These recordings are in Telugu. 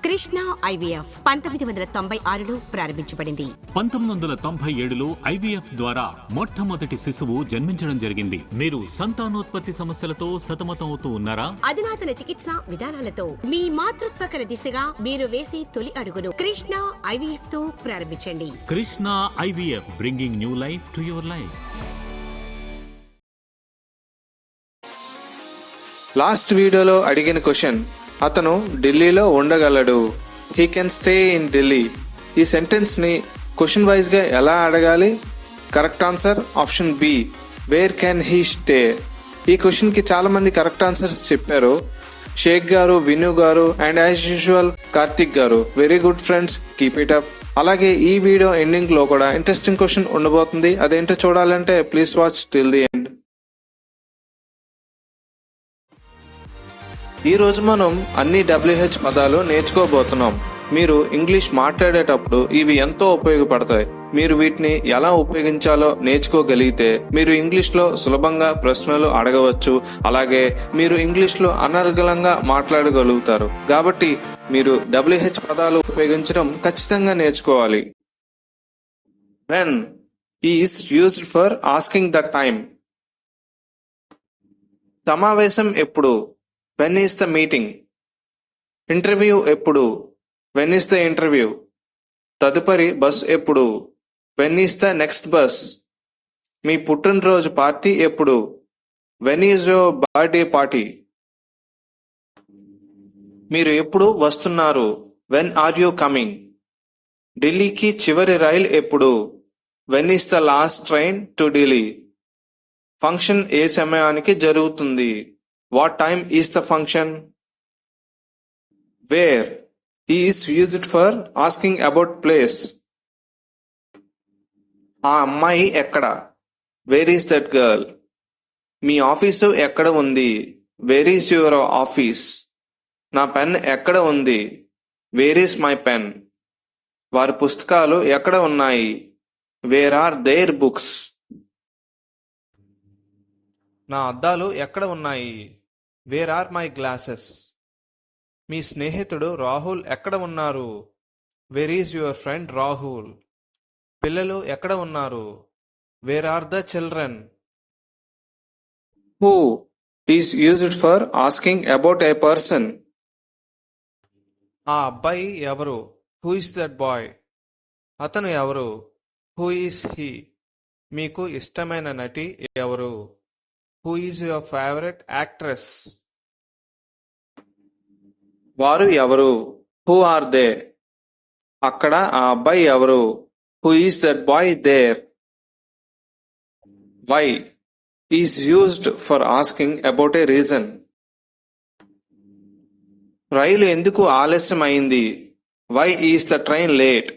కృష్ణ ఐవీఎఫ్ 1996లో ప్రారంభించబడింది. 1997లో ఐవీఎఫ్ ద్వారా మొట్టమొదటి శిశువు జన్మించడం జరిగింది. మీరు సంతానోత్పత్తి సమస్యలతో సతమతమవుతూ ఉన్నారా? అధునాతన చికిత్సా విధానాలతో మీ మాతృత్వ కల దిశగా మీరు వేసే తొలి అడుగును కృష్ణ ఐవీఎఫ్ తో ప్రారంభించండి. Krishna IVF, bringing new life to your life. Last వీడియోలో అడిగిన క్వశ్చన్, అతను ఢిల్లీలో ఉండగలడు. He can stay in Delhi. ఈ సెంటెన్స్ ని క్వశ్చన్ వైజ్ గా ఎలా అడగాలి? Correct answer option B, where can he stay. ఈ క్వశ్చన్ కి చాలా మంది కరెక్ట్ ఆన్సర్స్ చెప్పారు. షేక్ గారు, విను గారు అండ్ యాజ్ యూజువల్ కార్తిక్ గారు. Very good friends, keep it up. అలాగే ఈ వీడియో ఎండింగ్ లో కూడా ఇంట్రెస్టింగ్ క్వశ్చన్ ఉండబోతుంది. అదేంటో చూడాలంటే please watch till the end. ఈ రోజు మనం అన్ని WH పదాలు నేర్చుకోబోతున్నాం. మీరు ఇంగ్లీష్ మాట్లాడేటప్పుడు ఇవి ఎంతో ఉపయోగపడతాయి. మీరు వీటిని ఎలా ఉపయోగించాలో నేర్చుకోగలిగితే మీరు ఇంగ్లీష్ లో సులభంగా ప్రశ్నలు అడగవచ్చు. అలాగే మీరు ఇంగ్లీష్ లో అనర్గళంగా మాట్లాడగలుగుతారు. కాబట్టి మీరు WH పదాలు ఉపయోగించడం ఖచ్చితంగా నేర్చుకోవాలి. When is used for asking the time. సమావేశం ఎప్పుడు? When is the meeting? Interview ఎప్పుడు? When is the interview? తదుపరి బస్ ఎప్పుడు? When is the next bus? మీ పుట్టినరోజు పార్టీ ఎప్పుడు? When is your birthday party? మీరు ఎప్పుడు వస్తున్నారు? When are you coming? ఢిల్లీకి చివరి రైలు ఎప్పుడు? When is the last train to Delhi? Function ఏ సమయానికి జరుగుతుంది? What time is the function? Where is used for asking about place. ఆ అమ్మాయి ఎక్కడ? Where is that girl? Me office ఎక్కడ ఉంది? Where is your office? నా పెన్ ఎక్కడ ఉంది? Where is my pen? వారి పుస్తకాలు ఎక్కడ ఉన్నాయి? Where are their books? నా అద్దాలు ఎక్కడ ఉన్నాయి? Where are my glasses? మీ స్నేహితుడు రాహుల్ ఎక్కడ ఉన్నారు? Where is your friend Rahul? పిల్లలు ఎక్కడ ఉన్నారు? Where are the children? Who is used for asking about a person. ఆ అబ్బాయి ఎవరు? Who is that boy? అతను ఎవరు? Who is he? మీకు ఇష్టమైన నటి ఎవరు? Who is your favorite actress? వారు ఎవరు? Who are they? అక్కడ ఆ అబ్బాయి ఎవరు? Who is that boy there? Why is used for asking about a reason. రైలు ఎందుకు ఆలస్యం అయింది? Why is the train late?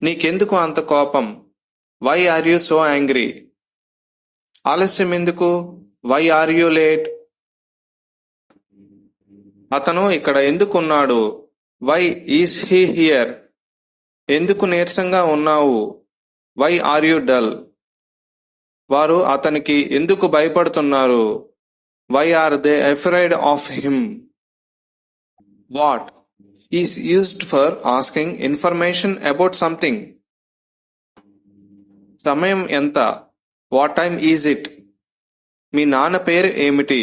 నీకెందుకు అంత కోపం? Why are you so angry? ఆలస్యం ఎందుకు? Why are you late? అతను ఇక్కడ ఎందుకు ఉన్నాడు? Why is he here? ఎందుకు నీరసంగా ఉన్నావు? Why are you dull? వారు అతనికి ఎందుకు భయపడుతున్నారు? Why are they afraid of him? What is used for asking information about something. సమయం ఎంత? What time is it? మీ నాన్న పేరు ఏమిటి?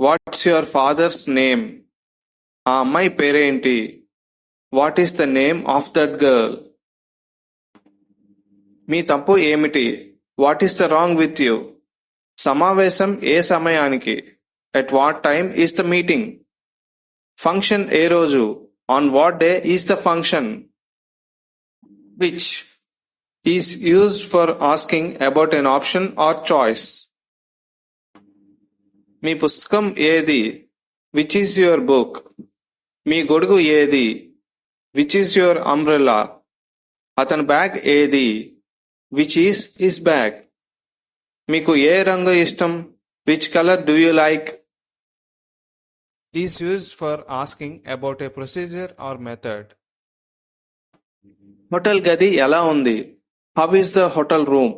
What's your father's name? ఆ అమ్మాయి పేరేంటి? What is the name of that girl? మీ తప్పు ఏమిటి? What is the wrong with you? సమావేశం ఏ సమయానికి? At what time is the meeting? Function ఏ రోజు? On what day is the function? Which is used for asking about an option or choice. మీ పుస్తకం ఏది? Which is your book? మీ గొడుగు ఏది? Which is your umbrella? అతని బ్యాగ్ ఏది? Which is his bag? మీకు ఏ రంగు ఇష్టం? Which color do you like? Is used for asking about a procedure or method. Hotel గది ఎలా ఉంది? How is the hotel room?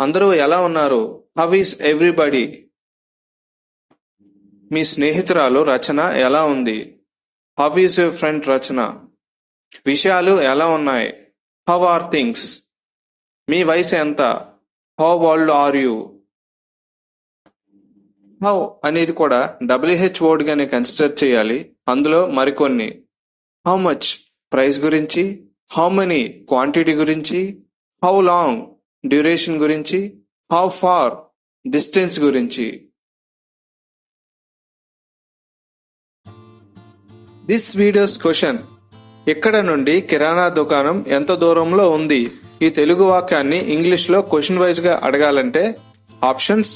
అందరూ ఎలా ఉన్నారు? How is everybody? మీ స్నేహితురాలు రచన ఎలా ఉంది? How is your friend Rachana? విషయాలు ఎలా ఉన్నాయి? How are things? మీ వయసు ఎంత? How old are you? How అనేది కూడా WH వర్డ్ గానే కన్సిడర్ చేయాలి. అందులో మరికొన్ని: హౌ మచ్ ప్రైస్ గురించి, హౌ మెనీ క్వాంటిటీ గురించి, హౌ లాంగ్ డ్యూరేషన్ గురించి, హౌ ఫార్ డిస్టెన్స్ గురించి. దిస్ వీడియోస్ క్వశ్చన్: ఇక్కడ నుండి కిరాణా దుకాణం ఎంత దూరంలో ఉంది? ఈ తెలుగు వాక్యాన్ని ఇంగ్లీష్ లో క్వశ్చన్ వైజ్ గా అడగాలంటే options: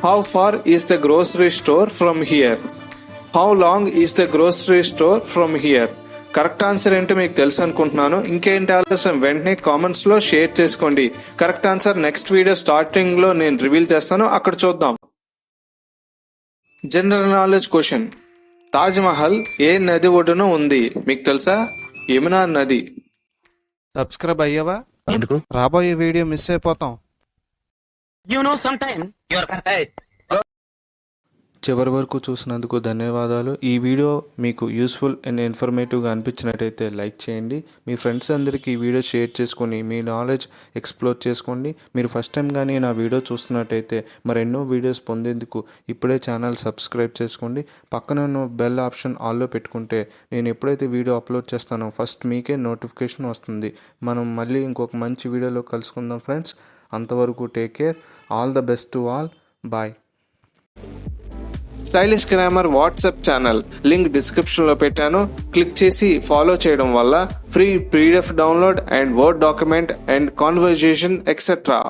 how far is the grocery store from here? How long is the grocery store from here? Correct answer ఏంటో మీకు తెలుసు అనుకుంటున్నాను. ఇంకేంటి ఆలస్యం, వెంటనే కామెంట్స్ లో షేర్ చేసుకోండి. Correct answer next video starting లో నేను రివీల్ చేస్తాను, అక్కడ చూద్దాం. General knowledge question: Taj Mahal ఏ నది ఒడ్డున ఉంది? మీకు తెలుసా? యమునా నది. సబ్స్క్రైబ్ అయ్యావా? ఎందుకు? రాబోయే వీడియో మిస్ అయిపోతాం. You know, sometimes you're correct. చివరి వరకు చూసినందుకు ధన్యవాదాలు. ఈ వీడియో మీకు యూస్ఫుల్ అండ్ ఇన్ఫర్మేటివ్గా అనిపించినట్టయితే లైక్ చేయండి. మీ ఫ్రెండ్స్ అందరికీ ఈ వీడియో షేర్ చేసుకొని మీ నాలెడ్జ్ ఎక్స్ప్లోర్ చేసుకోండి. మీరు ఫస్ట్ టైం కానీ నా వీడియో చూస్తున్నట్టయితే మరెన్నో వీడియోస్ పొందేందుకు ఇప్పుడే ఛానల్ సబ్స్క్రైబ్ చేసుకోండి. పక్కన ఉన్న బెల్ ఆప్షన్ ఆల్లో పెట్టుకుంటే నేను ఎప్పుడైతే వీడియో అప్లోడ్ చేస్తానో ఫస్ట్ మీకే నోటిఫికేషన్ వస్తుంది. మనం మళ్ళీ ఇంకొక మంచి వీడియోలో కలుసుకుందాం ఫ్రెండ్స్. అంతవరకు take care. All the best to all. Bye. Stylish grammar WhatsApp channel link description లో పెట్టాను. క్లిక్ చేసి ఫాలో చేయడం వల్ల free PDF download and word document and conversation etcetera.